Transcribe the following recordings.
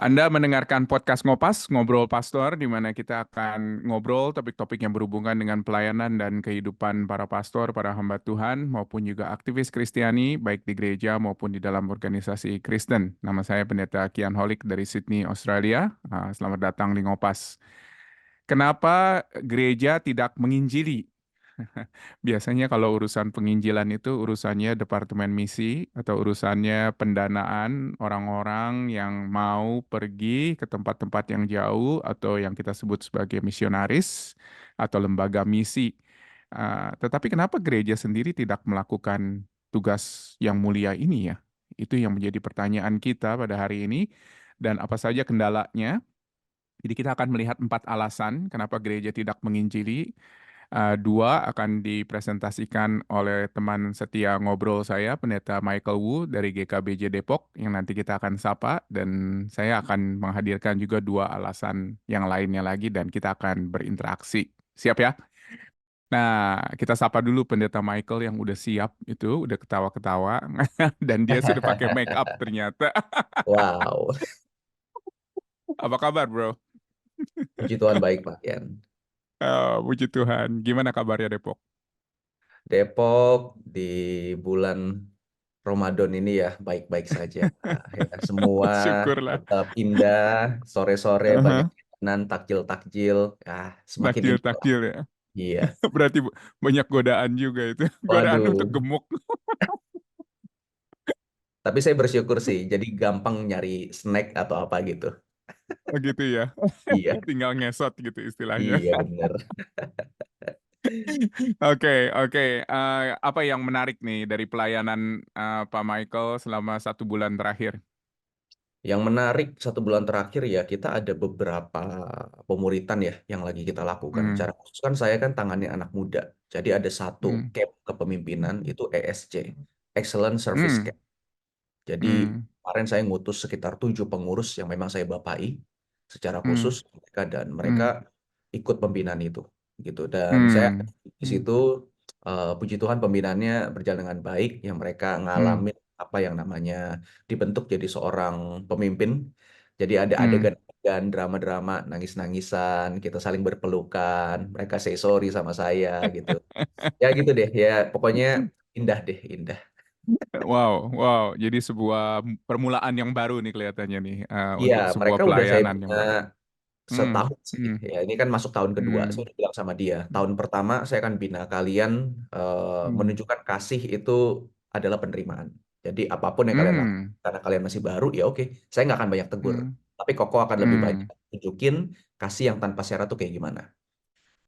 Anda mendengarkan podcast Ngopas, Ngobrol Pastor, di mana kita akan ngobrol topik-topik yang berhubungan dengan pelayanan dan kehidupan para pastor, para hamba Tuhan, maupun juga aktivis Kristiani, baik di gereja maupun di dalam organisasi Kristen. Nama saya Pendeta Kian Holik dari Sydney, Australia. Selamat datang di Ngopas. Kenapa gereja tidak menginjili? Biasanya kalau urusan penginjilan itu urusannya departemen misi atau urusannya pendanaan orang-orang yang mau pergi ke tempat-tempat yang jauh atau yang kita sebut sebagai misionaris atau lembaga misi. Tetapi kenapa gereja sendiri tidak melakukan tugas yang mulia ini ya? Itu yang menjadi pertanyaan kita pada hari ini dan apa saja kendalanya. Jadi kita akan melihat 4 alasan kenapa gereja tidak menginjili. Dua akan dipresentasikan oleh teman setia ngobrol saya, Pendeta Michael Wu dari GKBJ Depok, yang nanti kita akan sapa, dan saya akan menghadirkan juga 2 alasan yang lainnya lagi, dan kita akan berinteraksi. Siap ya? Nah, kita sapa dulu Pendeta Michael yang udah siap itu, udah ketawa-ketawa, dan dia sudah pakai make up ternyata. Wow, Apa kabar, bro? puji Tuhan baik Pak Kian. Puji Tuhan. Gimana kabarnya Depok? Depok di bulan Ramadan ini ya baik-baik saja. Ya, semua Syukurlah. tetap indah, sore-sore banyak Uh-huh. makanan, takjil-takjil, semakin indah lah. Takjil-takjil ya. Iya, Berarti banyak godaan juga itu. Godaan untuk waduh. gemuk. Tapi saya bersyukur sih, jadi gampang nyari snack atau apa gitu. Begitu ya. Iya, Tinggal ngesot gitu istilahnya. iya bener. Oke, oke. Apa yang menarik nih dari pelayanan Pak Michael selama 1 bulan terakhir? Yang menarik 1 bulan terakhir ya kita ada beberapa pemuritan ya yang lagi kita lakukan. Hmm, Secara khusus kan saya kan tangani anak muda. Jadi ada satu hmm, camp kepemimpinan itu ESC, Excellent Service hmm, Camp. Jadi hmm, kemarin saya ngutus sekitar 7 pengurus yang memang saya bapai secara hmm, khusus mereka dan mereka hmm, ikut pembinaan itu gitu. Dan saya hmm, di hmm, situ puji Tuhan pembinaannya berjalan dengan baik yang mereka hmm, ngalamin apa yang namanya dibentuk jadi seorang pemimpin. Jadi ada hmm. adegan-adegan drama-drama, nangis-nangisan, kita saling berpelukan, mereka say sorry sama saya gitu. Ya gitu deh, ya pokoknya indah deh, indah. Wow, wow. Jadi sebuah permulaan yang baru nih kelihatannya nih Iya, untuk sebuah mereka udah saya pelayanan yang bina baru. Hmm, setahun sih. hmm, Ya, ini kan masuk tahun kedua. Saya hmm, udah bilang sama dia, tahun pertama saya akan bina kalian hmm, menunjukkan kasih itu adalah penerimaan. Jadi apapun yang kalian lakukan, hmm, karena kalian masih baru, ya oke, saya nggak akan banyak tegur. hmm, Tapi Koko akan lebih banyak hmm. tunjukin kasih yang tanpa syarat tuh kayak gimana.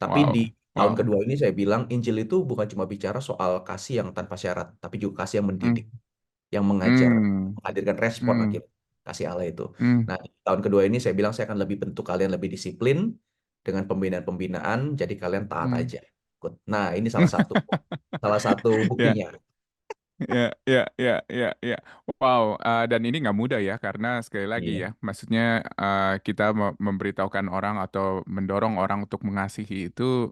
Tapi di Wow, tahun wow. kedua ini saya bilang Injil itu bukan cuma bicara soal kasih yang tanpa syarat, tapi juga kasih yang mendidik, Hmm, yang mengajar, hmm, menghadirkan respon hmm, akhirnya kasih Allah itu. hmm, Nah, di tahun kedua ini saya bilang saya akan lebih bentuk kalian lebih disiplin dengan pembinaan-pembinaan, jadi kalian taat hmm. aja. Ikut. Nah, ini salah satu Ya, buktinya. ya, ya, ya, ya, ya. Wow, dan ini nggak mudah ya, karena sekali lagi Iya, ya, maksudnya kita memberitahukan orang atau mendorong orang untuk mengasihi itu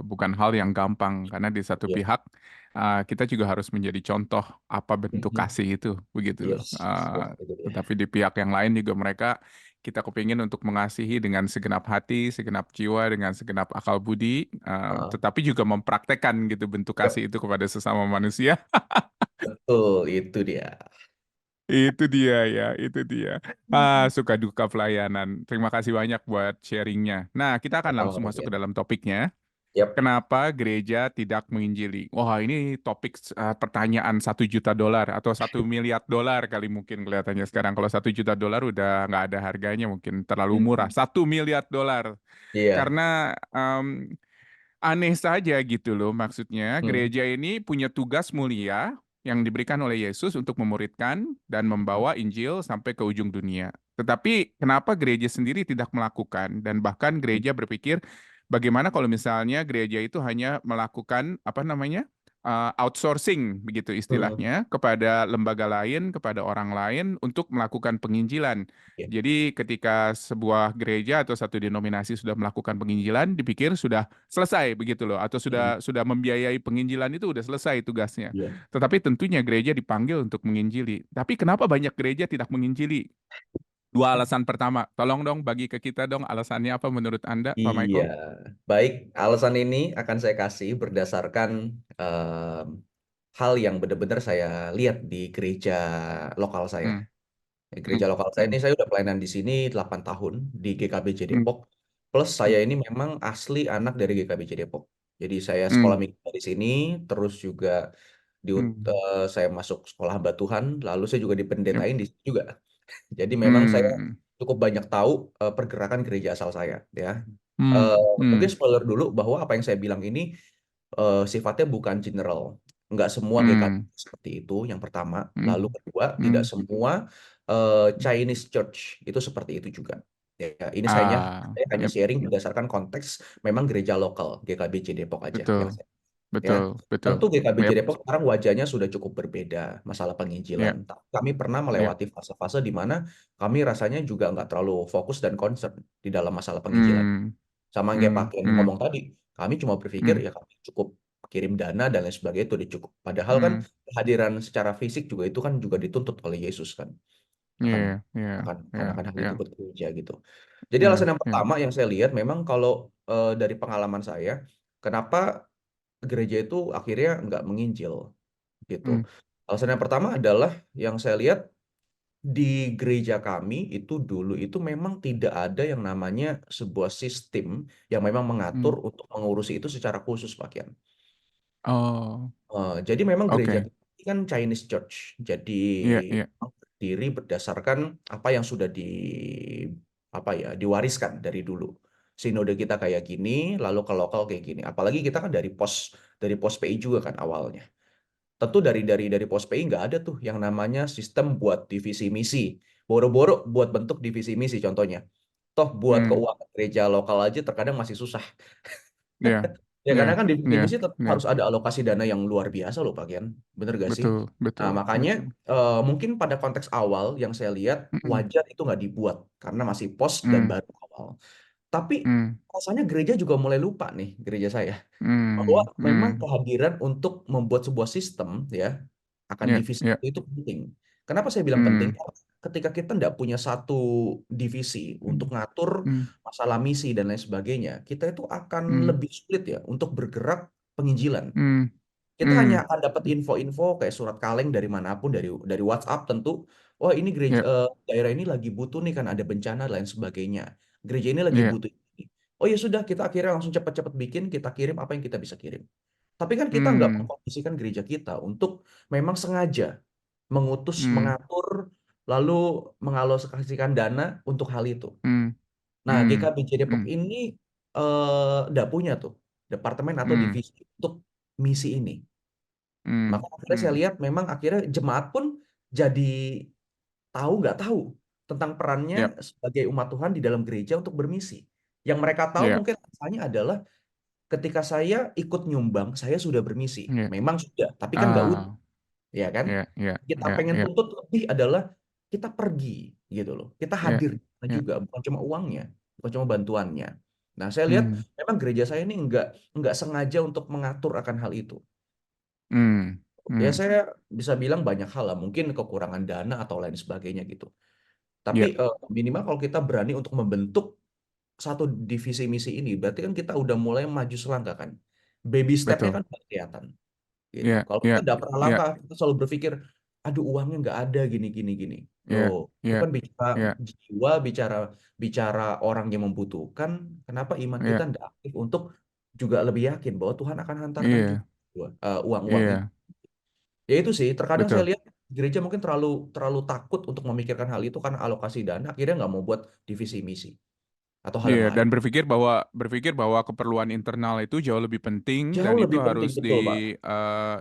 bukan hal yang gampang, karena di satu iya. pihak kita juga harus menjadi contoh apa bentuk Mhm. kasih itu, begitu loh. Yes, ya, itu dia. Tetapi di pihak yang lain juga mereka kita kepingin untuk mengasihi dengan segenap hati, segenap jiwa, dengan segenap akal budi, Heeh. tetapi juga mempraktekkan gitu bentuk Yap, kasih itu kepada sesama manusia. betul, itu dia. Itu dia ya, itu dia. Suka duka pelayanan. Terima kasih banyak buat sharingnya. Nah, kita akan Sama-sama, langsung Pak masuk ke Kian. dalam topiknya. Yap. Kenapa gereja tidak menginjili? Wah, ini topik pertanyaan 1 juta dolar atau 1 miliar dolar kali mungkin kelihatannya sekarang. Kalau 1 juta dolar udah nggak ada harganya, mungkin terlalu murah. 1 miliar dolar. Iya. Karena aneh saja gitu loh, maksudnya Hmm. gereja ini punya tugas mulia yang diberikan oleh Yesus untuk memuridkan dan membawa Injil sampai ke ujung dunia. Tetapi kenapa gereja sendiri tidak melakukan dan bahkan gereja berpikir bagaimana kalau misalnya gereja itu hanya melakukan apa namanya outsourcing begitu Hmm. istilahnya kepada lembaga lain, kepada orang lain untuk melakukan penginjilan. Iya. Jadi ketika sebuah gereja atau satu denominasi sudah melakukan penginjilan, dipikir sudah selesai begitu loh, atau Hmm. sudah membiayai penginjilan itu udah selesai tugasnya. Iya. Tetapi tentunya gereja dipanggil untuk menginjili. Tapi kenapa banyak gereja tidak menginjili? Dua alasan pertama. Tolong dong bagi ke kita dong alasannya apa menurut Anda, Pak Iya, Michael? baik. Alasan ini akan saya kasih berdasarkan em, hal yang benar-benar saya lihat di gereja lokal saya. Hmm, Gereja hmm, lokal saya hmm, ini saya udah pelayanan di sini 8 tahun di GKBJ hmm, Depok. Plus hmm, saya ini memang asli anak dari GKBJ Depok. Jadi saya sekolah hmm, minggu di sini, terus juga hmm, saya masuk sekolah hamba Tuhan, lalu saya juga yep, dipendetain di sini juga. Jadi memang saya hmm, cukup banyak tahu pergerakan gereja asal saya, ya. hmm, Eh, Mungkin hmm, spoiler dulu bahwa apa yang saya bilang ini sifatnya bukan general. Nggak semua GKB hmm, seperti itu, yang pertama. Lalu hmm, kedua, tidak hmm. semua Chinese Church itu seperti itu juga. Ya, ini saya hanya Yep, sharing berdasarkan konteks memang gereja lokal GKBJ Depok aja yang betul, saya. Ya, betul, betul. tentu GKBJ Yep, Depok sekarang wajahnya sudah cukup berbeda masalah penginjilan. yep, Tapi kami pernah yep, melewati fase-fase di mana kami rasanya juga nggak terlalu fokus dan concern di dalam masalah penginjilan. hmm, Sama yang kayak Pak hmm, Ken hmm, ngomong tadi, kami cuma berpikir hmm, ya kami cukup kirim dana dan lain sebagainya itu cukup. Padahal kan hmm. kehadiran secara fisik juga itu kan juga dituntut oleh Yesus kan akan Yeah, yeah, yeah, akan hal itu yeah, buat gereja gitu. Jadi yeah, alasan yang yeah. pertama yang saya lihat memang kalau dari pengalaman saya, kenapa gereja itu akhirnya nggak menginjil gitu. Hmm, Alasan yang pertama adalah yang saya lihat di gereja kami itu dulu itu memang tidak ada yang namanya sebuah sistem yang memang mengatur hmm. untuk mengurusi itu secara khusus, Pak Kian. Oh, Jadi memang gereja oke. kita ini kan Chinese Church. Jadi Iya, iya. berdiri berdasarkan apa yang sudah diwariskan dari dulu. Sinode kita kayak gini, lalu ke lokal kayak gini. Apalagi kita kan dari pos PI juga kan awalnya. Tentu dari pos PI nggak ada tuh yang namanya sistem buat divisi misi. Boro-boro buat bentuk divisi misi contohnya. Toh buat Hmm, keuangan gereja lokal aja terkadang masih susah. iya, Ya iya, karena kan divisi iya, misi tetap iya. harus ada alokasi dana yang luar biasa loh Pak Kian. Bener gak sih? Betul, Nah betul, makanya betul. mungkin pada konteks awal yang saya lihat Hmm, wajar itu nggak dibuat karena masih pos dan hmm, baru awal. Tapi hmm, rasanya gereja juga mulai lupa nih gereja saya bahwa hmm, memang hmm. kehadiran untuk membuat sebuah sistem ya akan Iya, divisi iya. itu penting. Kenapa saya bilang penting? Hmm, Karena ketika kita tidak punya satu divisi untuk hmm, ngatur hmm, masalah misi dan lain sebagainya, kita itu akan hmm, lebih sulit ya untuk bergerak penginjilan. hmm, Kita hanya hmm. akan dapat info-info kayak surat kaleng dari manapun, dari WhatsApp tentu. Oh ini gereja Iya, daerah ini lagi butuh nih kan ada bencana dan lain sebagainya. Gereja ini lagi iya. butuh ini. Oh ya sudah kita akhirnya langsung cepat-cepat bikin kita kirim apa yang kita bisa kirim. Tapi kan kita nggak Hmm, mengkondisikan gereja kita untuk memang sengaja mengutus, hmm, mengatur, lalu mengalokasikan dana untuk hal itu. hmm, Nah, hmm, GKBJ Depok hmm, ini nggak punya tuh departemen atau hmm, divisi untuk misi ini. hmm, Maka akhirnya saya hmm. lihat memang akhirnya jemaat pun jadi tahu nggak tahu tentang perannya Yep, sebagai umat Tuhan di dalam gereja untuk bermisi. Yang mereka tahu iya, mungkin rasanya adalah ketika saya ikut nyumbang, saya sudah bermisi. iya. Memang sudah, tapi kan nggak utuh, Ah, ya kan? iya, iya, Kita iya, pengen iya, tuntut lebih adalah kita pergi gitu loh. Kita iya, hadir iya. juga, bukan cuma uangnya, bukan cuma bantuannya. Nah, saya lihat Hmm, memang gereja saya ini nggak sengaja untuk mengatur akan hal itu. hmm, Ya hmm. saya bisa bilang banyak hal lah, mungkin kekurangan dana atau lain sebagainya gitu. Tapi Iya, minimal kalau kita berani untuk membentuk satu divisi misi ini, berarti kan kita udah mulai maju selangkah kan. Baby step-nya betul. kan udah kelihatan gitu. Iya, Kalau iya, kita udah pernah iya, langkah, kita selalu berpikir, aduh uangnya nggak ada gini gini gini. iya, Loh, itu iya, kan bicara iya, jiwa, bicara bicara orang yang membutuhkan. Kenapa iman kita iya, tidak aktif untuk juga lebih yakin bahwa Tuhan akan hantarkan juga iya, uang-uang itu. iya, Ya itu sih, terkadang saya betul. lihat gereja mungkin terlalu terlalu takut untuk memikirkan hal itu karena alokasi dana akhirnya nggak mau buat divisi misi atau hal yang Iya, lain. dan berpikir bahwa keperluan internal itu jauh lebih penting dan Jauh itu lebih penting harus betul, Pak.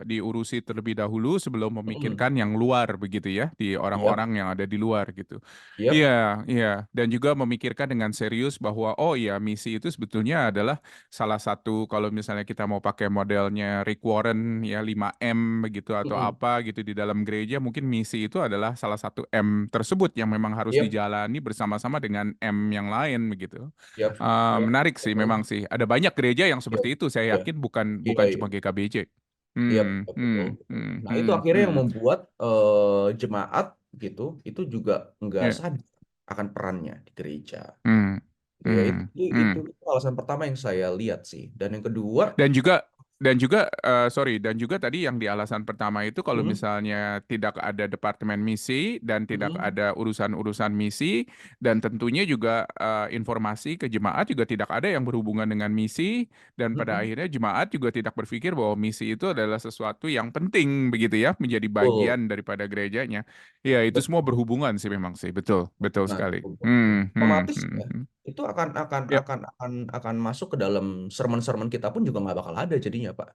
diurusi terlebih dahulu sebelum Mm-mm. memikirkan yang luar begitu ya, di Yap, orang-orang yang ada di luar gitu. yap. Iya, iya, dan juga memikirkan dengan serius bahwa oh iya misi itu sebetulnya adalah salah satu kalau misalnya kita mau pakai modelnya Rick Warren ya 5M begitu atau Mm-mm. apa gitu di dalam gereja mungkin misi itu adalah salah satu M tersebut yang memang harus Yap, dijalani bersama-sama dengan M yang lain begitu. yap, yap. Menarik sih, Betul. memang sih. Ada banyak gereja yang Yap, seperti itu. Saya ya, yakin bukan iya, bukan iya. cuma GKBJ. Yap, Hmm, betul, hmm, betul. hmm, Nah, itu hmm, akhirnya hmm. yang membuat jemaat gitu, itu juga nggak Ya, sadar akan perannya di gereja. Hmm. Ya Hmm. Hmm. itu alasan pertama yang saya lihat sih. Dan yang kedua, Dan juga tadi yang di alasan pertama itu kalau hmm, misalnya tidak ada departemen misi dan tidak hmm, ada urusan-urusan misi dan tentunya juga informasi ke jemaat juga tidak ada yang berhubungan dengan misi dan pada hmm, akhirnya jemaat juga tidak berpikir bahwa misi itu adalah sesuatu yang penting begitu ya menjadi betul, bagian daripada gerejanya. Ya itu semua betul. berhubungan sih memang sih betul betul Hubungan, sekali. hubungan. Otomatis ya, Hmm. itu akan Ya akan akan akan masuk ke dalam sermon-sermon kita pun juga nggak bakal ada jadinya Pak,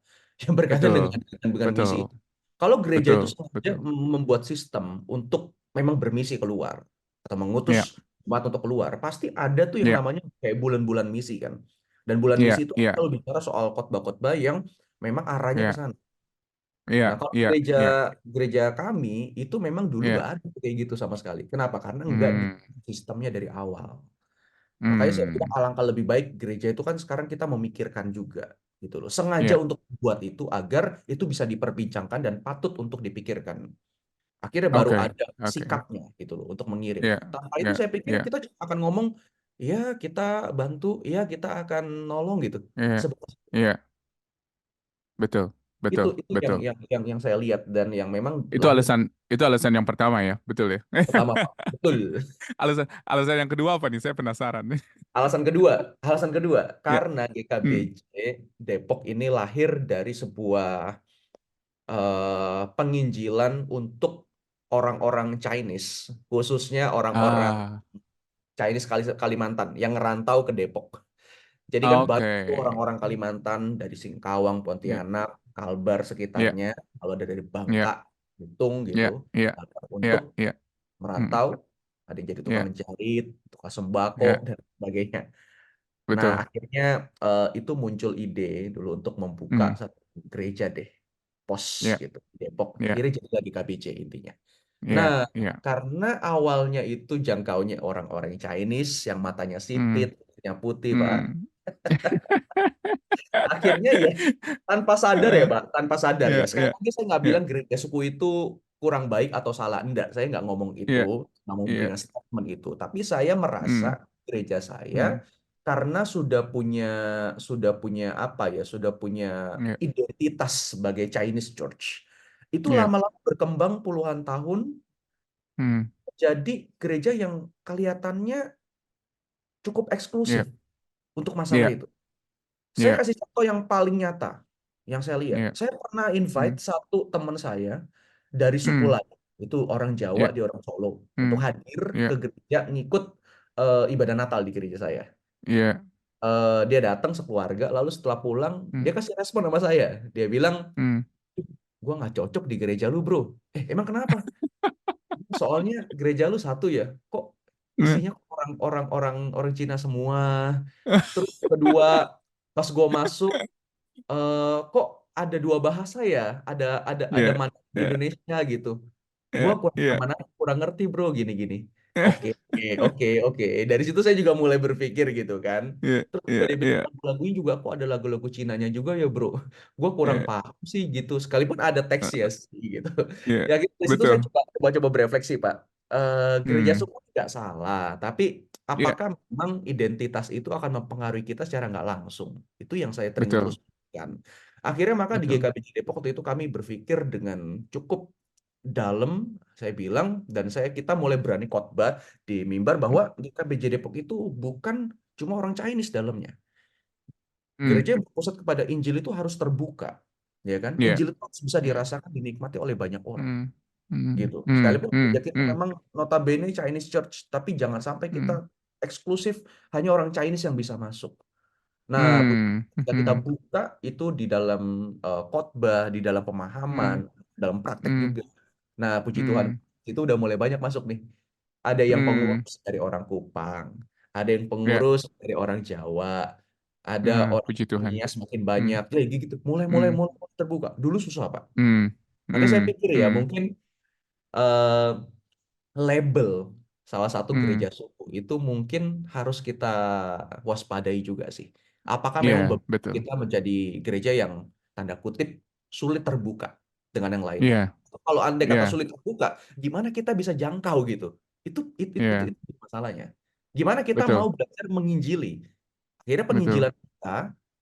yang berkaitan betul dengan misi betul itu. Kalau gereja itu betul sengaja betul. membuat sistem untuk memang bermisi keluar atau mengutus Ya jemaat untuk keluar, pasti ada tuh yang ya namanya kayak bulan-bulan misi kan. Dan bulan misi ya itu ya kalau bicara soal khotbah-khotbah yang memang arahnya ke ya. sana. Iya, Nah, kalau iya, gereja iya, gereja kami itu memang dulu iya. nggak ada kayak gitu sama sekali. Kenapa? Karena nggak di Hmm, sistemnya dari awal. Makanya saya bilang hmm, alangkah lebih baik gereja itu kan sekarang kita memikirkan juga gitu loh. Sengaja iya, untuk buat itu agar itu bisa diperbincangkan dan patut untuk dipikirkan. Akhirnya baru oke, ada oke, sikapnya gitu loh untuk mengirim. iya, Tanpa itu iya, saya pikir iya, kita cuma akan ngomong, ya kita bantu, ya kita akan nolong gitu. iya, Sebenarnya iya, betul, betul, itu betul. yang saya lihat dan yang memang Itu lahir alasan, itu alasan yang pertama ya, betul ya. pertama Pak. Betul. Alasan yang kedua apa nih? Saya penasaran. Alasan kedua, Ya, karena hmm, GKBJ Depok ini lahir dari sebuah penginjilan untuk orang-orang Chinese, khususnya orang-orang ah, Chinese Kalimantan yang ngerantau ke Depok. Jadi kan oke, banyak tuh orang-orang Kalimantan dari Singkawang, ya, Pontianak, Kalbar ya, sekitarnya, kalau ada dari Bangka, ya, Bitung gitu, ya, ya, untuk ya, ya, hmm, merantau, ada yang jadi tukang ya, menjahit, tukang sembako ya, dan sebagainya. Nah, betul, akhirnya itu muncul ide dulu untuk membuka hmm, satu gereja deh, pos ya, gitu di Depok. ya, Akhirnya jadi lagi KBC intinya. Nah, ya, ya, karena awalnya itu jangkaunya orang-orang Chinese yang matanya hmm, sipit, kulitnya putih, Pak. hmm. Akhirnya ya tanpa sadar ya, Eh, Pak, tanpa sadar ya. ya, Sekali ya, lagi saya nggak ya, bilang gereja suku itu kurang baik atau salah. Enggak, saya nggak ngomong itu, ya, nggak mau ya, memberikan statement itu. Tapi saya merasa hmm, gereja saya hmm, karena sudah punya apa ya, sudah punya ya, identitas sebagai Chinese Church. Itu ya, lama-lama berkembang puluhan tahun hmm, jadi gereja yang kelihatannya cukup eksklusif ya, untuk masalah ya, itu. Saya ya, kasih contoh yang paling nyata yang saya lihat. ya, Saya pernah invite hmm, satu teman saya dari suku hmm, lain, itu orang Jawa, ya, dia orang Solo, untuk hmm, hadir ke ya, gereja ngikut ibadah Natal di gereja saya. ya, Dia datang sekeluarga, lalu setelah pulang hmm, dia kasih respon sama saya. Dia bilang, hmm, gua nggak cocok di gereja lu bro. Emang kenapa? Soalnya gereja lu satu ya, kok hmm, isinya orang Cina semua. Terus kedua, pas gue masuk, kok ada dua bahasa ya? Ada ya, mana di ya, Indonesia gitu. Gue ya, kurang ya, mana kurang ngerti bro, gini-gini. Oke, oke, oke. Dari situ saya juga mulai berpikir gitu kan. ya, Terus juga ya, dia bilang ya, lagu-lagunya juga kok ada lagu-lagu Cinanya juga ya bro. Gue kurang ya, paham sih gitu. Sekalipun ada teks ya sih gitu. ya, Ya gitu. Dari situ saya betul, coba berefleksi Pak. Gereja hmm, suku tidak salah, tapi ya, apakah memang identitas itu akan mempengaruhi kita secara nggak langsung? Itu yang saya sering terus betul, kan. Akhirnya maka di betul, GKBJ Depok waktu itu kami berpikir dengan cukup dalam, saya bilang, dan kita mulai berani khotbah di mimbar bahwa GKBJ Depok itu bukan cuma orang Chinese dalamnya. hmm, Gereja yang berpusat kepada Injil itu harus terbuka, ya kan? ya, Injil itu harus bisa ya, dirasakan, dinikmati oleh banyak orang hmm, hmm, gitu. hmm, Sekalipun hmm, gereja kita hmm, memang notabene Chinese Church, tapi jangan sampai kita hmm, eksklusif hanya orang Chinese yang bisa masuk. Nah, hmm, ketika kita hmm, buka itu di dalam khotbah, di dalam pemahaman, hmm, dalam praktek hmm, juga. Nah, puji Tuhan, hmm, itu udah mulai banyak masuk nih. Ada yang hmm, pengurus dari orang Kupang, ada yang ya, pengurus dari orang Jawa, ada orang puji Tuhan, Nias makin hmm, banyak, ya gitu. Mulai, mulai, hmm, mulai terbuka. Dulu susah, Pak. hmm, Makanya saya hmm, pikir ya, hmm, mungkin eh, label salah satu hmm, gereja suku itu mungkin harus kita waspadai juga sih. Apakah memang ya, betul, kita menjadi gereja yang tanda kutip sulit terbuka dengan yang lainnya? ya, Kalau andai kata ya, sulit terbuka, gimana kita bisa jangkau gitu? Iya, Itu masalahnya. Gimana kita mau betul, belajar menginjili? Akhirnya betul, penginjilan kita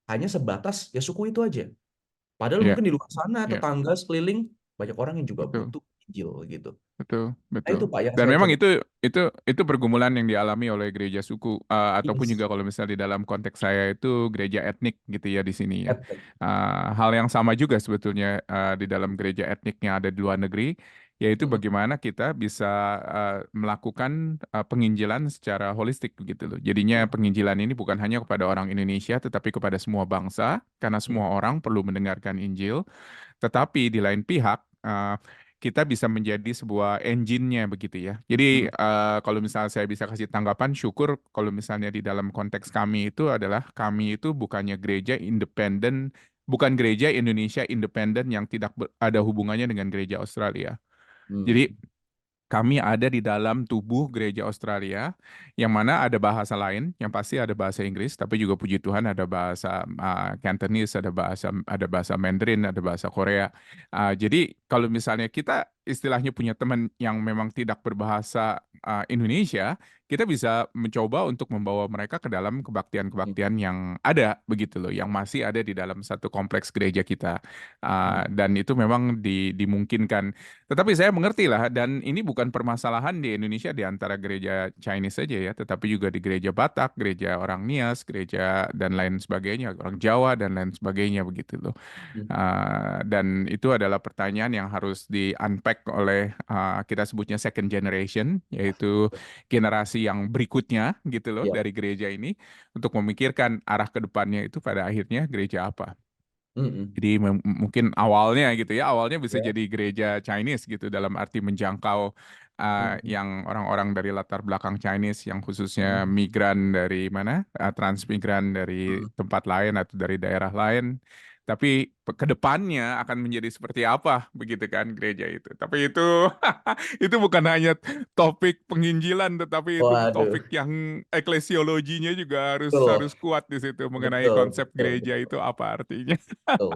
hanya sebatas ya suku itu aja. Padahal iya, mungkin di luar sana iya, tetangga sekeliling banyak orang yang juga betul. butuh Injil gitu. Betul, Nah betul. itu Pak yang Dan saya memang coba. itu pergumulan yang dialami oleh gereja suku ataupun juga Yes. kalau misalnya di dalam konteks saya itu gereja etnik gitu ya di sini ya. Etnik. Hal yang sama juga sebetulnya di dalam gereja etnik yang ada di luar negeri, yaitu Mm-mm. bagaimana kita bisa melakukan penginjilan secara holistik begitu loh. Jadinya Mm-mm. penginjilan ini bukan hanya kepada orang Indonesia tetapi kepada semua bangsa karena semua orang perlu mendengarkan Injil. Tetapi di lain pihak, kita bisa menjadi sebuah engine-nya begitu ya. Jadi Mm-mm. kalau misalnya saya bisa kasih tanggapan, syukur kalau misalnya di dalam konteks kami itu adalah kami itu bukannya gereja independen, bukan gereja Indonesia independen yang tidak ada hubungannya dengan gereja Australia. Jadi Mm-mm. kami ada di dalam tubuh gereja Australia, yang mana ada bahasa lain, yang pasti ada bahasa Inggris, tapi juga puji Tuhan ada bahasa Cantonese, ada bahasa Mandarin, ada bahasa Korea. Jadi kalau misalnya kita istilahnya punya teman yang memang tidak berbahasa Indonesia, kita bisa mencoba untuk membawa mereka ke dalam kebaktian-kebaktian yang ada begitu loh, yang masih ada di dalam satu kompleks gereja kita. Mm-mm. Dan itu memang dimungkinkan. Tetapi saya mengerti lah, dan ini bukan permasalahan di Indonesia di antara gereja Chinese saja ya, tetapi juga di gereja Batak, gereja orang Nias, gereja dan lain sebagainya, orang Jawa dan lain sebagainya begitu loh. Mm-mm. Dan itu adalah pertanyaan yang harus di-unpack oleh kita sebutnya second generation, Ya, yaitu betul. generasi yang berikutnya gitu loh Ya. dari gereja ini untuk memikirkan arah ke depannya itu pada akhirnya gereja apa. Mm-mm. Jadi mungkin awalnya gitu ya, awalnya bisa Ya. jadi gereja Chinese gitu dalam arti menjangkau Mm-mm. yang orang-orang dari latar belakang Chinese yang khususnya Mm-mm. migran dari mana, transmigran dari Mm-mm. tempat lain atau dari daerah lain. Tapi ke depannya akan menjadi seperti apa begitu kan gereja itu. Tapi itu itu bukan hanya topik penginjilan, tetapi itu Waduh, topik yang eklesiologinya juga harus betul, harus kuat di situ mengenai betul, konsep betul, gereja betul, itu apa artinya. betul.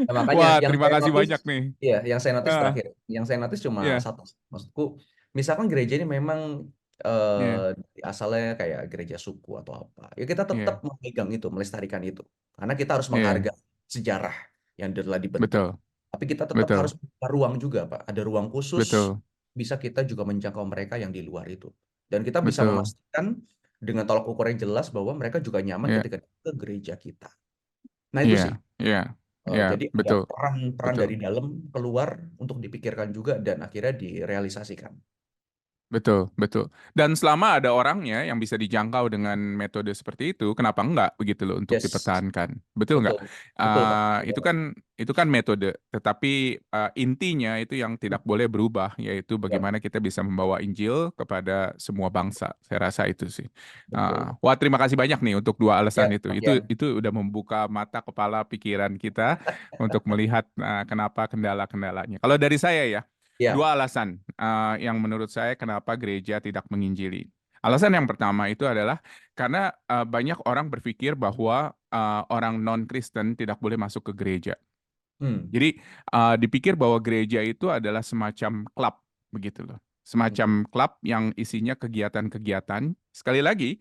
Nah, makanya Wah, yang terima saya kasih notice, banyak nih. ya, yang saya notice Ah, terakhir, yang saya notice cuma ya, satu. Maksudku, misalkan gereja ini memang ya, asalnya kayak gereja suku atau apa, ya kita tetap ya, memegang itu, melestarikan itu, karena kita harus ya, menghargai sejarah yang telah dibentuk. betul, Tapi kita tetap harus betul, buka ruang juga, Pak. Ada ruang khusus, betul, bisa kita juga menjangkau mereka yang di luar itu, dan kita bisa betul, memastikan dengan tolak ukur yang jelas bahwa mereka juga nyaman ya, ketika ke gereja kita. Nah itu sih. ya, ya, ya, Jadi ada betul, peran-peran betul. dari dalam keluar untuk dipikirkan juga dan akhirnya direalisasikan. Betul, betul. Dan selama ada orangnya yang bisa dijangkau dengan metode seperti itu, kenapa enggak begitu loh untuk Yes, dipertahankan? Betul enggak? betul, betul Pak. Betul Itu banget. kan metode, tetapi intinya itu yang tidak boleh berubah, yaitu Ya, bagaimana kita bisa membawa Injil kepada semua bangsa. Saya rasa itu sih. betul. Wah, terima kasih banyak nih untuk dua alasan Ya, itu. Mas Itu Yan. itu udah membuka mata kepala pikiran kita untuk melihat kenapa kendala-kendalanya. Kalau dari saya ya. Ya. Dua alasan yang menurut saya kenapa gereja tidak menginjili. Alasan yang pertama itu adalah karena banyak orang berpikir bahwa orang non-Kristen tidak boleh masuk ke gereja. Hmm. Jadi dipikir bahwa gereja itu adalah semacam klub begitu loh. Mhm. Semacam klub yang isinya kegiatan-kegiatan. Sekali lagi,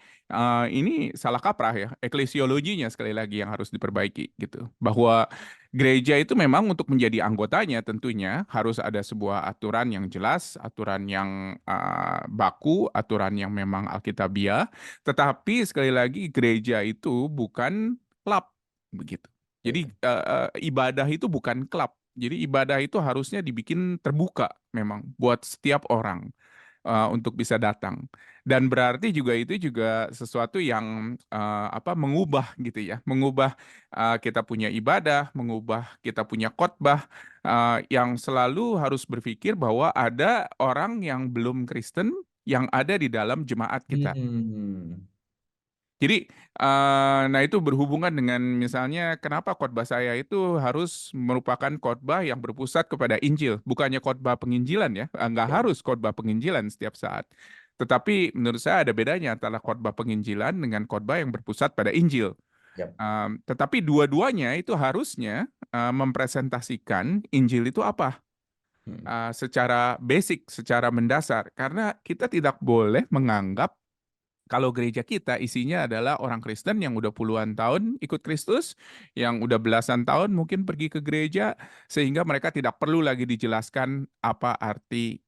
ini salah kaprah ya. Eklesiologinya sekali lagi yang harus diperbaiki gitu. Bahwa gereja itu memang untuk menjadi anggotanya tentunya harus ada sebuah aturan yang jelas, aturan yang baku, aturan yang memang alkitabiah. Tetapi sekali lagi gereja itu bukan klub begitu. Jadi Ya. ibadah itu bukan klub. Jadi ibadah itu harusnya dibikin terbuka memang buat setiap orang untuk bisa datang. Dan berarti juga itu juga sesuatu yang mengubah gitu ya, mengubah kita punya ibadah, mengubah kita punya khotbah yang selalu harus berpikir bahwa ada orang yang belum Kristen yang ada di dalam jemaat kita. Hmm. Jadi, nah itu berhubungan dengan misalnya kenapa khotbah saya itu harus merupakan khotbah yang berpusat kepada Injil, bukannya khotbah penginjilan ya, nggak Ya. harus khotbah penginjilan setiap saat. Tetapi menurut saya ada bedanya antara khotbah penginjilan dengan khotbah yang berpusat pada Injil. Ya. Tetapi dua-duanya itu harusnya mempresentasikan Injil itu apa. Hmm. secara basic, secara mendasar, karena kita tidak boleh menganggap kalau gereja kita isinya adalah orang Kristen yang udah puluhan tahun ikut Kristus, yang udah belasan tahun mungkin pergi ke gereja, sehingga mereka tidak perlu lagi dijelaskan apa arti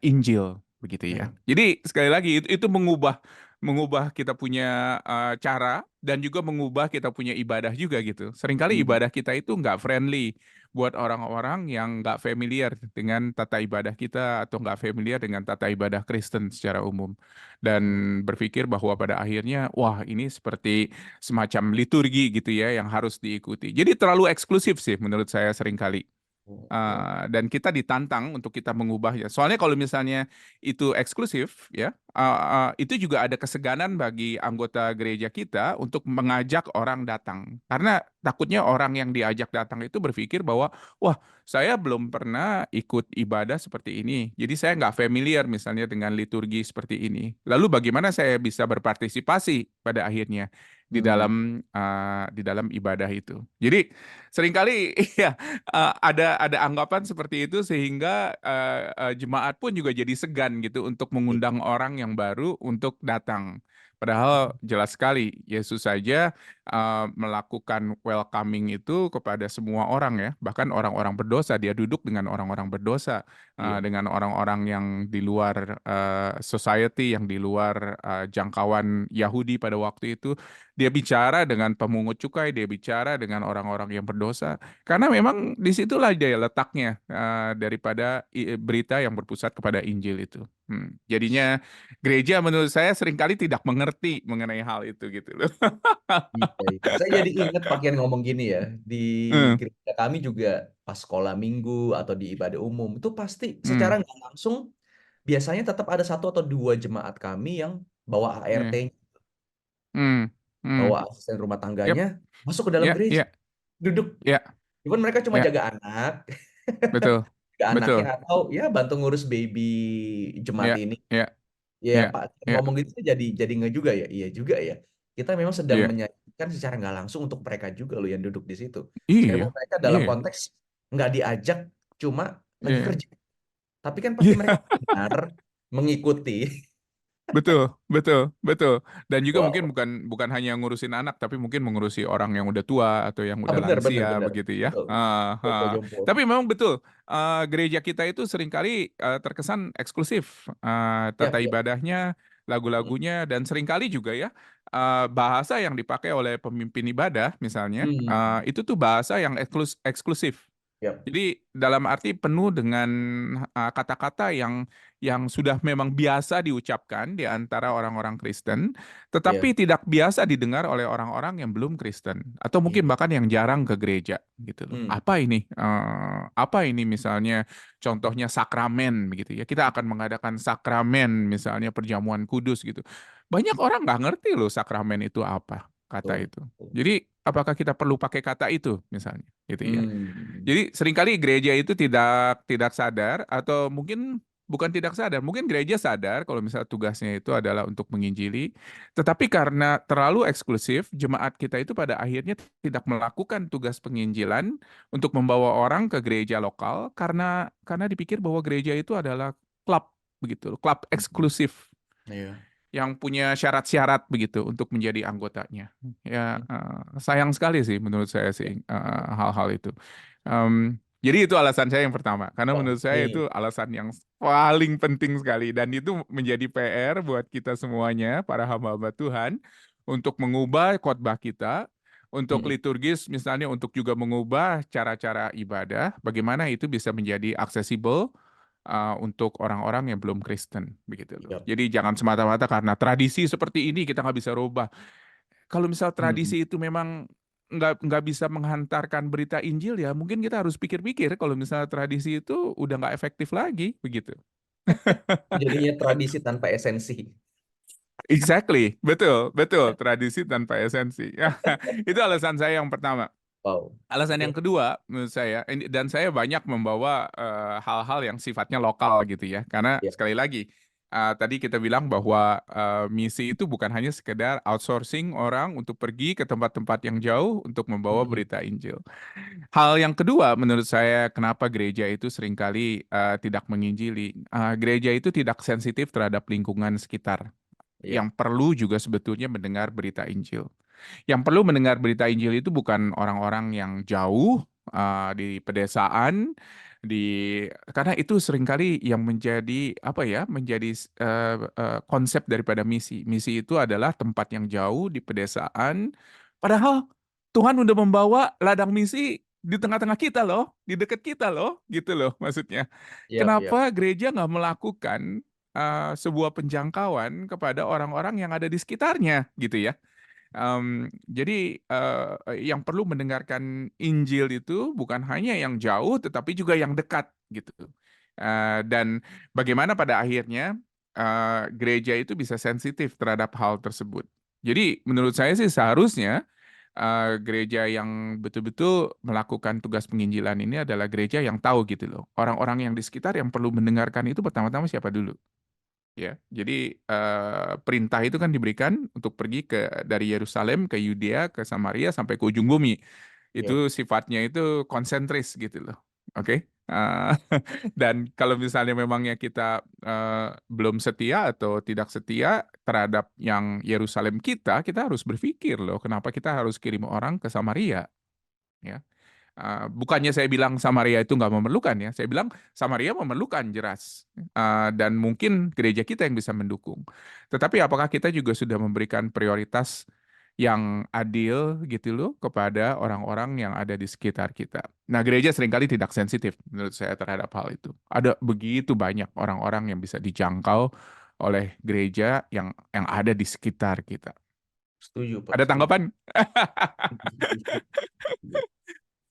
Injil, begitu ya. Hmm. Jadi sekali lagi itu mengubah mengubah kita punya cara dan juga mengubah kita punya ibadah juga gitu. Seringkali Hmm. ibadah kita itu nggak friendly buat orang-orang yang nggak familiar dengan tata ibadah kita atau nggak familiar dengan tata ibadah Kristen secara umum dan Hmm. berpikir bahwa pada akhirnya wah ini seperti semacam liturgi gitu ya yang harus diikuti. Jadi terlalu eksklusif sih menurut saya seringkali. Oke. Dan kita ditantang untuk kita mengubahnya. Soalnya kalau misalnya itu eksklusif, ya, itu juga ada keseganan bagi anggota gereja kita untuk mengajak orang datang. Karena takutnya orang yang diajak datang itu berpikir bahwa, wah, saya belum pernah ikut ibadah seperti ini. Jadi saya nggak familiar misalnya dengan liturgi seperti ini. Lalu bagaimana saya bisa berpartisipasi pada akhirnya Hmm. di dalam ibadah itu. Jadi seringkali ya ada anggapan seperti itu sehingga jemaat pun juga jadi segan gitu untuk Iya. mengundang orang yang baru untuk datang. Padahal jelas sekali Yesus saja melakukan welcoming itu kepada semua orang ya, bahkan orang-orang berdosa. Dia duduk dengan orang-orang berdosa, Iya. dengan orang-orang yang di luar society, yang di luar jangkauan Yahudi pada waktu itu. Dia bicara dengan pemungut cukai, dia bicara dengan orang-orang yang berdosa. Karena memang disitulah dia letaknya daripada berita yang berpusat kepada Injil itu. Jadinya gereja menurut saya seringkali tidak mengerti mengenai hal itu gitu loh. Iya, iya. Saya jadi ingat pakaian ngomong gini ya, di Hmm, gereja kami juga pas sekolah minggu atau di ibadah umum itu pasti secara hmm, nggak langsung biasanya tetap ada satu atau dua jemaat kami yang bawa ART, yeah, hmm, hmm. bawa asisten rumah tangganya Yep, masuk ke dalam ya, gereja, ya, duduk. ya, Cuman mereka cuma ya, jaga anak, betul, jaga anaknya betul, atau ya bantu ngurus baby jemaat ya, ini. ya, Ya ya, Pak, ya, ngomong gitu tuh jadi nggak juga ya. Iya juga ya. Kita memang sedang ya, menyajikan secara nggak langsung untuk mereka juga loh yang duduk di situ. Sekalipun iya, mereka dalam iya, konteks nggak diajak, cuma lagi iya. kerja. Tapi kan pasti mereka Iya. benar mengikuti. Betul, betul, betul. Dan juga mungkin Wow. bukan bukan hanya ngurusin anak, tapi mungkin mengurusi orang yang udah tua atau yang Ah, udah benar, benar, lansia benar. begitu ya. Betul. Jompo-jompo. Tapi memang betul, gereja kita itu seringkali terkesan eksklusif. Ya, Tata ya. ibadahnya, Hmm. lagu-lagunya, dan seringkali juga ya bahasa yang dipakai oleh pemimpin ibadah misalnya, Hmm. itu tuh bahasa yang eksklusif. Ya. Jadi dalam arti penuh dengan kata-kata yang sudah memang biasa diucapkan di antara orang-orang Kristen, Ya. tetapi tidak biasa didengar oleh orang-orang yang belum Kristen atau Iya. mungkin bahkan yang jarang ke gereja gitu loh. Hmm. Apa ini? Apa ini misalnya contohnya sakramen begitu ya. Kita akan mengadakan sakramen misalnya perjamuan kudus gitu. Banyak orang nggak ngerti loh sakramen itu apa kata Betul. itu. Betul. Jadi apakah kita perlu pakai kata itu misalnya gitu ya. Hmm. Jadi seringkali gereja itu tidak tidak sadar atau mungkin bukan tidak sadar, mungkin gereja sadar kalau misalnya tugasnya itu adalah untuk menginjili, tetapi karena terlalu eksklusif, jemaat kita itu pada akhirnya tidak melakukan tugas penginjilan untuk membawa orang ke gereja lokal karena dipikir bahwa gereja itu adalah klub begitu, klub eksklusif Iya. yang punya syarat-syarat begitu untuk menjadi anggotanya. Ya, Hmm. sayang sekali sih menurut saya Ya. sih hal-hal itu. Jadi itu alasan saya yang pertama, karena Wah, menurut saya ini itu alasan yang paling penting sekali dan itu menjadi PR buat kita semuanya, para hamba-hamba Tuhan, untuk mengubah khotbah kita, untuk hmm. liturgis misalnya untuk juga mengubah cara-cara ibadah, bagaimana itu bisa menjadi aksesibel untuk orang-orang yang belum Kristen begitu loh. Ya. Jadi jangan semata-mata karena tradisi seperti ini kita nggak bisa rubah. Kalau misal Hmm. tradisi itu memang nggak bisa menghantarkan berita Injil ya mungkin kita harus pikir-pikir kalau misalnya tradisi itu udah nggak efektif lagi begitu. Jadinya tradisi tanpa esensi. Exactly, betul, betul. Tradisi tanpa esensi. Itu alasan saya yang pertama. Wow. Alasan yang Ini kedua menurut saya, dan saya banyak membawa hal-hal yang sifatnya lokal gitu ya, karena ya. sekali lagi Tadi kita bilang bahwa misi itu bukan hanya sekedar outsourcing orang untuk pergi ke tempat-tempat yang jauh untuk membawa Mm-mm. berita Injil. Hal yang kedua, menurut saya, kenapa gereja itu seringkali tidak menginjili. Gereja itu tidak sensitif terhadap lingkungan sekitar. Iya, Yang perlu juga sebetulnya mendengar berita Injil. Yang perlu mendengar berita Injil itu bukan orang-orang yang jauh di pedesaan, di karena itu seringkali yang menjadi apa ya, menjadi konsep daripada misi. Misi itu adalah tempat yang jauh di pedesaan, padahal Tuhan udah membawa ladang misi di tengah-tengah kita loh, di dekat kita loh, gitu loh maksudnya. iya, iya. Kenapa gereja nggak melakukan sebuah penjangkauan kepada orang-orang yang ada di sekitarnya, gitu ya? Jadi yang perlu mendengarkan Injil itu bukan hanya yang jauh, tetapi juga yang dekat gitu. Dan bagaimana pada akhirnya gereja itu bisa sensitif terhadap hal tersebut. Jadi menurut saya sih seharusnya gereja yang betul-betul melakukan tugas penginjilan ini adalah gereja yang tahu gitu loh. Orang-orang yang di sekitar yang perlu mendengarkan itu pertama-tama siapa dulu. Ya, jadi perintah itu kan diberikan untuk pergi dari Yerusalem ke Yudea ke Samaria sampai ke ujung bumi. Iya. Itu sifatnya itu konsentris gitu loh. Oke. Dan kalau misalnya memangnya kita belum setia atau tidak setia terhadap yang Yerusalem kita harus berpikir loh, kenapa kita harus kirim orang ke Samaria, ya. Bukannya saya bilang Samaria itu nggak memerlukan ya, saya bilang Samaria memerlukan jelas. Dan mungkin gereja kita yang bisa mendukung. Tetapi apakah kita juga sudah memberikan prioritas yang adil gitu loh kepada orang-orang yang ada di sekitar kita. Nah, gereja seringkali tidak sensitif menurut saya terhadap hal itu. Ada begitu banyak orang-orang yang bisa dijangkau oleh gereja yang ada di sekitar kita. Setuju, Pak. Ada Setuju. tanggapan? Setuju.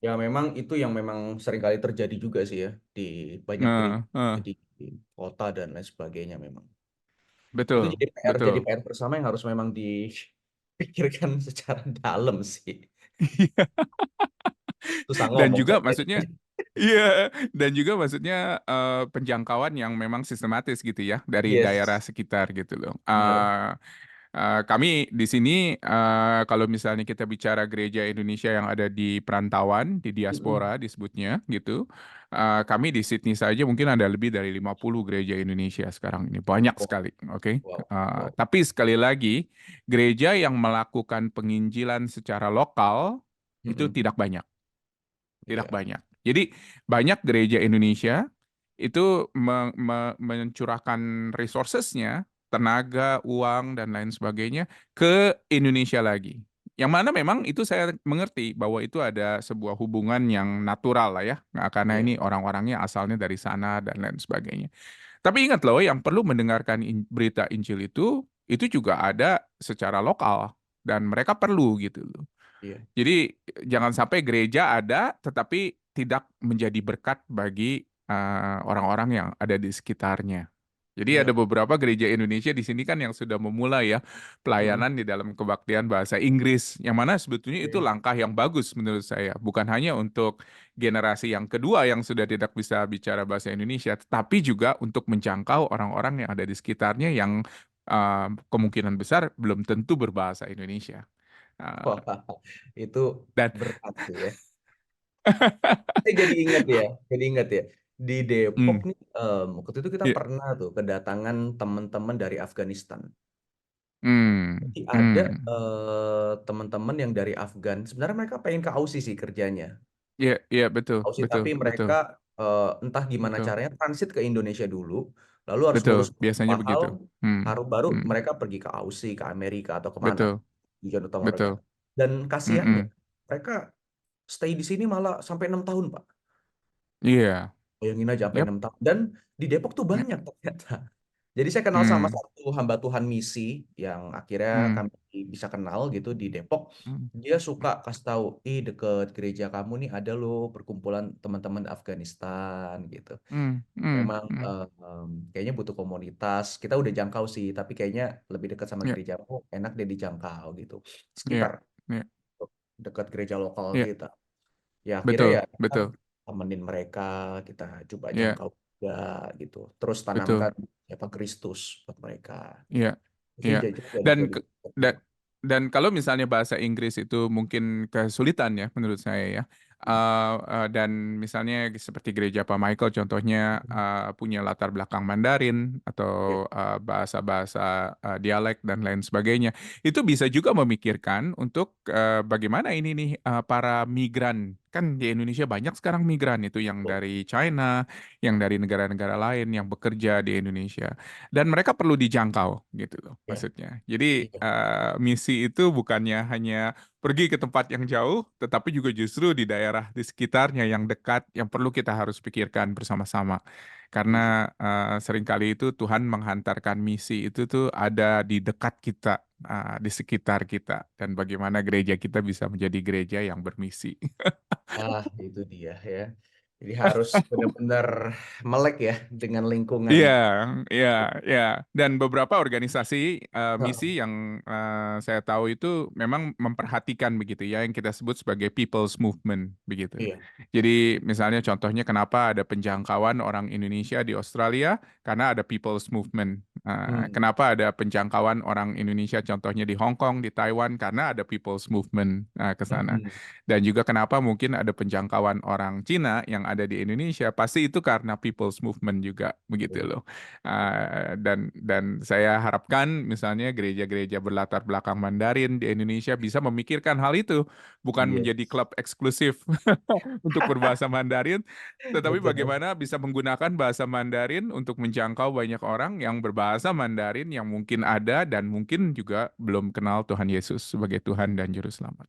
Ya memang itu yang memang seringkali terjadi juga sih ya di banyak gereja, Nah, di kota dan lain sebagainya memang. Itu betul, jadi betul. PR bersama yang harus memang dipikirkan secara dalam sih. Susah Dan ngomong juga saya. maksudnya iya, dan juga maksudnya penjangkauan yang memang sistematis gitu ya dari daerah Yes, sekitar gitu loh. benar. Kami di sini kalau misalnya kita bicara gereja Indonesia yang ada di perantauan, di Mm-mm. diaspora disebutnya gitu. Kami di Sydney saja mungkin ada lebih dari 50 gereja Indonesia sekarang ini. Banyak Wow, sekali, oke. wow, wow. Tapi sekali lagi, gereja yang melakukan penginjilan secara lokal itu Mm-mm. tidak banyak. Tidak Iya, banyak. Jadi banyak gereja Indonesia itu mencurahkan resourcesnya, tenaga, uang, dan lain sebagainya ke Indonesia lagi. Yang mana memang itu saya mengerti bahwa itu ada sebuah hubungan yang natural lah ya. Nah, karena iya, ini orang-orangnya asalnya dari sana dan lain sebagainya. Tapi ingat loh, yang perlu mendengarkan berita Injil itu juga ada secara lokal. Dan mereka perlu gitu loh. iya, Jadi jangan sampai gereja ada tetapi tidak menjadi berkat bagi orang-orang yang ada di sekitarnya. Jadi ada iya. beberapa gereja Indonesia di sini kan yang sudah memulai ya Mm-mm. pelayanan di dalam kebaktian bahasa Inggris, yang mana sebetulnya itu Oke. langkah yang bagus menurut saya. Bukan hanya untuk generasi yang kedua yang sudah tidak bisa bicara bahasa Indonesia, tetapi juga untuk menjangkau orang-orang yang ada di sekitarnya yang kemungkinan besar belum tentu berbahasa Indonesia. Uh, Wah, itu dan berat sih ya. Saya jadi ingat ya. Di Depok Hmm, nih, waktu itu kita iya, pernah tuh kedatangan teman-teman dari Afghanistan. hmm, Jadi ada hmm, teman-teman yang dari Afgan. Sebenarnya mereka pengen ke Aussie sih kerjanya. iya, iya, betul, Aussie, betul, tapi betul, mereka entah gimana betul, caranya transit ke Indonesia dulu, lalu harus betul. ngurus Biasanya beberapa hal, begitu. Hmm, baru hmm, mereka pergi ke Aussie, ke Amerika atau kemana betul, tujuan utama mereka. betul. Dan Hmm, kasihannya hmm. mereka stay di sini malah sampai 6 tahun, Pak. Iya, Bayangin aja sampai yep. 6 tahun. Dan di Depok tuh Hmm, banyak ternyata. Jadi saya kenal sama hmm, satu hamba Tuhan misi yang akhirnya hmm, kami bisa kenal gitu di Depok. hmm, Dia suka kasih tahu, deket gereja kamu nih ada loh perkumpulan teman-teman Afghanistan gitu. hmm, hmm, Memang hmm. kayaknya butuh komunitas. Kita udah jangkau sih, tapi kayaknya lebih dekat sama Iya, gerejamu, enak deh dijangkau gitu. iya, Sekitar iya, dekat gereja lokal iya, kita. Ya akhirnya ya betul, kita betul. temenin mereka, kita coba Iya, jangkau. gitu. Terus betul. tanamkan siapa Kristus buat mereka. Iya, Mungkin iya. Dan jadi ke- seperti dan itu. dan kalau misalnya bahasa Inggris itu mungkin kesulitan ya menurut saya ya. Dan misalnya seperti gereja Pak Michael contohnya punya latar belakang Mandarin atau Ya, bahasa-bahasa dialek dan lain sebagainya. Itu bisa juga memikirkan untuk bagaimana ini nih para migran. Kan di Indonesia banyak sekarang migran itu yang betul. dari China, yang dari negara-negara lain yang bekerja di Indonesia dan mereka perlu dijangkau gitu loh Ya, maksudnya. Jadi iya. misi itu bukannya hanya pergi ke tempat yang jauh, tetapi juga justru di daerah di sekitarnya yang dekat yang perlu kita harus pikirkan bersama-sama. Setuju. Karena seringkali itu Tuhan menghantarkan misi itu tuh ada di dekat kita, di sekitar kita, dan bagaimana gereja kita bisa menjadi gereja yang bermisi. Itu dia ya. Jadi harus benar-benar melek ya dengan lingkungan. Iya, iya, iya. Dan beberapa organisasi misi yang saya tahu itu memang memperhatikan begitu ya, yang kita sebut sebagai people's movement begitu. Iya. Jadi misalnya contohnya kenapa ada penjangkauan orang Indonesia di Australia karena ada people's movement. Hmm. Kenapa ada penjangkauan orang Indonesia contohnya di Hong Kong, di Taiwan karena ada people's movement ke sana. Hmm. Dan juga kenapa mungkin ada penjangkauan orang Cina yang ada di Indonesia, pasti itu karena people's movement juga begitu Betul. loh. Dan saya harapkan misalnya gereja-gereja berlatar belakang Mandarin di Indonesia bisa memikirkan hal itu, bukan Iya. menjadi klub eksklusif untuk berbahasa Mandarin, tetapi Betul. bagaimana bisa menggunakan bahasa Mandarin untuk menjangkau banyak orang yang berbahasa Mandarin yang mungkin ada dan mungkin juga belum kenal Tuhan Yesus sebagai Tuhan dan Juru Selamat.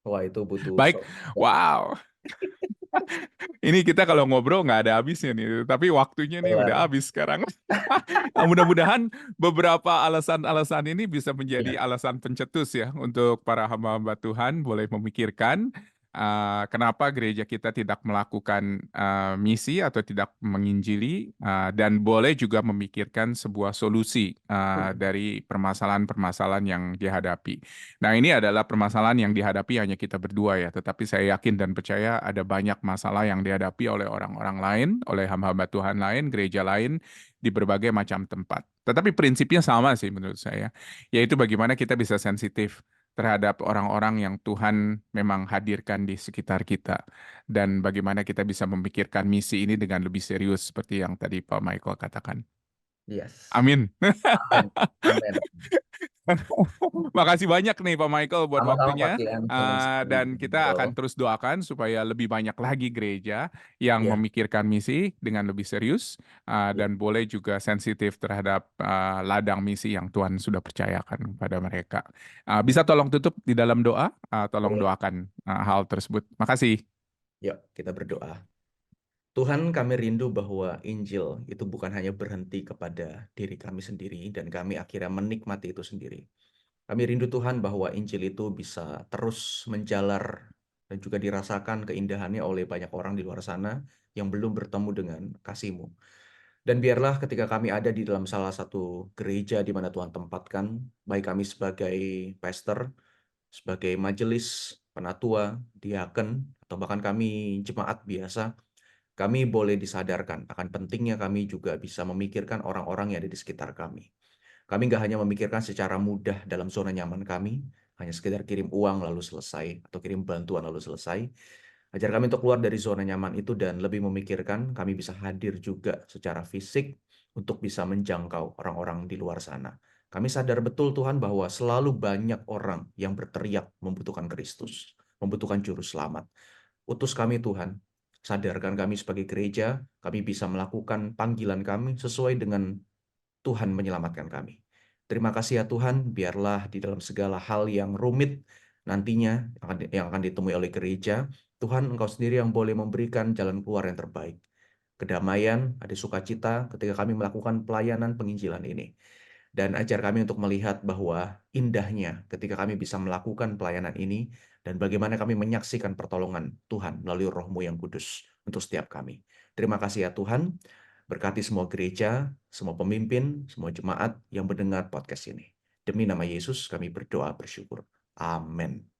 Wah, itu butuh Baik, soal. wow. Ini kita kalau ngobrol nggak ada habisnya nih, tapi waktunya nih udah Kelar. habis sekarang. Mudah-mudahan beberapa alasan-alasan ini bisa menjadi Iya. alasan pencetus ya untuk para hamba-hamba Tuhan boleh memikirkan kenapa gereja kita tidak melakukan misi atau tidak menginjili dan boleh juga memikirkan sebuah solusi Hmm. dari permasalahan-permasalahan yang dihadapi. Nah, ini adalah permasalahan yang dihadapi hanya kita berdua ya, tetapi saya yakin dan percaya ada banyak masalah yang dihadapi oleh orang-orang lain, oleh hamba-hamba Tuhan lain, gereja lain di berbagai macam tempat. Tetapi prinsipnya sama sih menurut saya, yaitu bagaimana kita bisa sensitif terhadap orang-orang yang Tuhan memang hadirkan di sekitar kita dan bagaimana kita bisa memikirkan misi ini dengan lebih serius seperti yang tadi Pak Michael katakan. Yes. Amin. Amin. Amin. Makasih banyak nih Pak Michael buat Sama-sama Pak waktunya. Kian. Senang sekali Dan bisa kita ngobrol. akan terus doakan supaya lebih banyak lagi gereja yang Iya. memikirkan misi dengan lebih serius Iya. dan boleh juga sensitif terhadap ladang misi yang Tuhan sudah percayakan kepada mereka. Bisa tolong tutup di dalam doa, tolong Boleh. doakan hal tersebut. Makasih. Yuk, kita berdoa. Tuhan, kami rindu bahwa Injil itu bukan hanya berhenti kepada diri kami sendiri dan kami akhirnya menikmati itu sendiri. Kami rindu Tuhan bahwa Injil itu bisa terus menjalar dan juga dirasakan keindahannya oleh banyak orang di luar sana yang belum bertemu dengan kasih-Mu. Dan biarlah ketika kami ada di dalam salah satu gereja di mana Tuhan tempatkan, baik kami sebagai pastor, sebagai majelis, penatua, diaken, atau bahkan kami jemaat biasa, kami boleh disadarkan akan pentingnya kami juga bisa memikirkan orang-orang yang ada di sekitar kami. Kami nggak hanya memikirkan secara mudah dalam zona nyaman kami, hanya sekedar kirim uang lalu selesai, atau kirim bantuan lalu selesai. Ajar kami untuk keluar dari zona nyaman itu dan lebih memikirkan kami bisa hadir juga secara fisik untuk bisa menjangkau orang-orang di luar sana. Kami sadar betul Tuhan bahwa selalu banyak orang yang berteriak membutuhkan Kristus, membutuhkan juru selamat. Utus kami Tuhan, sadarkan kami sebagai gereja, kami bisa melakukan panggilan kami sesuai dengan Tuhan menyelamatkan kami. Terima kasih ya Tuhan, biarlah di dalam segala hal yang rumit nantinya yang akan ditemui oleh gereja, Tuhan Engkau sendiri yang boleh memberikan jalan keluar yang terbaik. Kedamaian, ada sukacita ketika kami melakukan pelayanan penginjilan ini. Dan ajar kami untuk melihat bahwa indahnya ketika kami bisa melakukan pelayanan ini dan bagaimana kami menyaksikan pertolongan Tuhan melalui Roh-Mu yang kudus untuk setiap kami. Terima kasih ya Tuhan, berkati semua gereja, semua pemimpin, semua jemaat yang mendengar podcast ini. Demi nama Yesus kami berdoa bersyukur. Amin.